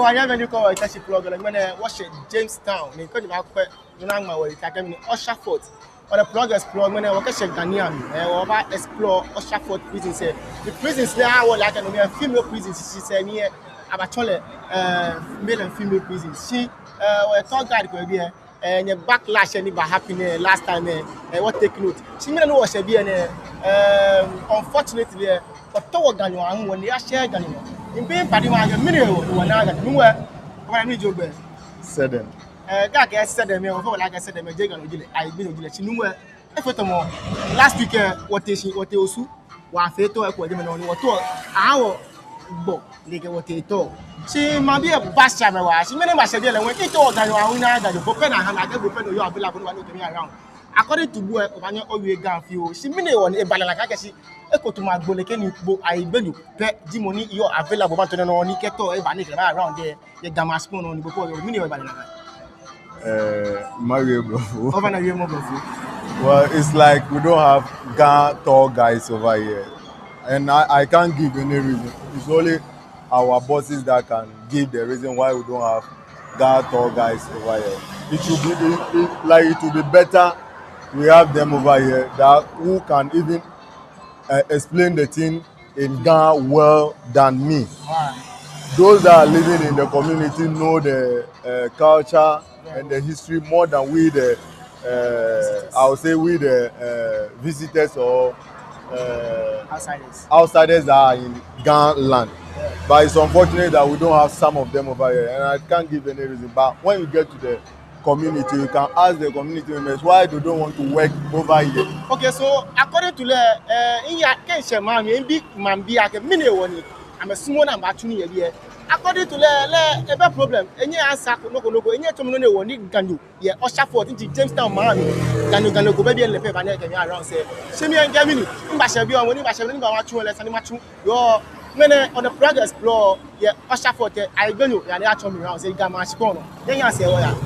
I never knew how to plug like when I watch Jamestown, they call him Ussher Fort. Or the PlugExplore when I work at Ghanaian, or explore Ussher Fort prison. Say the prisons there are like a female prisons. She said near Abatole, male and female prisons. She a tour guide could be and a backlash any by happening last time. What take note? She may know what she be unfortunately, but toward Ghanaian when they are shared Ghanaian. In being Padima, a minute or another, when I need your bed. Said them. Gag said them, like I said, them a jagan. I've been with you. Last week, what is she, what they also, while Fato, I put them on what our book, like what they told. She might be a bus chamber. She may not say, when they told that you are not the open and I can open your available to me around. According to Bua, Obanya Owe Ganfio, she mean on a bala like I see. Echo to my Boleken, I value pet Dimoni, you're available to know Niketo, Ebanik around there, the Damascus on the before your mini Mario. Well, it's like we don't have tall guys over here. And I can't give any reason. It's only our bosses that can give the reason why we don't have tall guys over here. It should be better. We have them over here that who can even explain the thing in Ghana well than me. Those that are living in the community know the culture and the history more than we the I would say we the visitors or outsiders that are in Ghana land. Yeah. But it's unfortunate that we don't have some of them over here, and I can't give any reason. But when you get to the community, you can ask the community members why they don't want to work over here. Okay, so according to the in your case, I'm a small number here. According to the problem, any answer no any tomorrow one need Ganu, yeah, Ussher Fort into Jamestown, Miami, Ganu go baby and the paper around say, send me and Germany, Mbashabi, when Mbashabi, Bamachu, and Machu, your men on the PlugExplore, yeah, Ussher Fort, I go, and they are coming around, say, Gamash Corner. Then you say, oh, yeah.